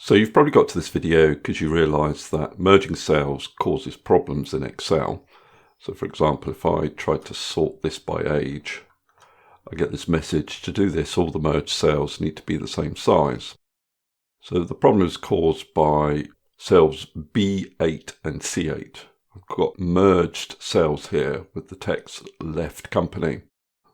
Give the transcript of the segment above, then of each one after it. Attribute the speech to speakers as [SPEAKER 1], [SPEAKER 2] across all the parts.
[SPEAKER 1] So you've probably got to this video because you realise that merging cells causes problems in Excel. So for example, if I tried to sort this by age, I get this message: to do this, all the merged cells need to be the same size. So the problem is caused by cells B8 and C8. I've got merged cells here with the text left company.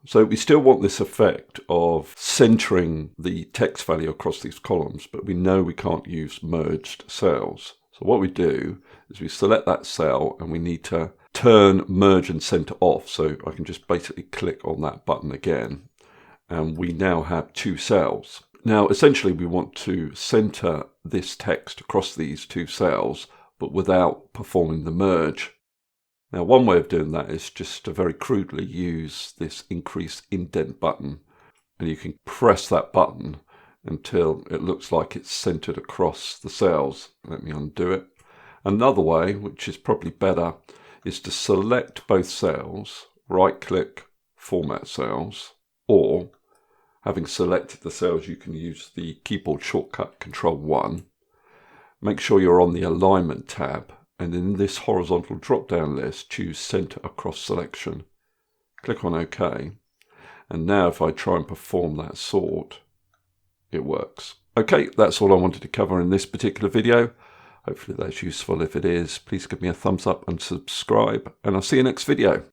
[SPEAKER 1] So we still want this effect of centering the text value across these columns, but we know we can't use merged cells. So what we do is we select that cell and we need to turn merge and center off. So I can just basically click on that button again, and we now have two cells. Now essentially we want to center this text across these two cells, but without performing the merge. Now one way of doing that is just to very crudely use this increase indent button, and you can press that button until it looks like it's centered across the cells. Let me undo it. Another way, which is probably better, is to select both cells, right click, format cells, or having selected the cells you can use the keyboard shortcut Control 1. Make sure you're on the alignment tab, and in this horizontal drop-down list, choose Center Across Selection. Click on OK. And now if I try and perform that sort, it works. Okay, that's all I wanted to cover in this particular video. Hopefully that's useful. If it is, please give me a thumbs up and subscribe, and I'll see you next video.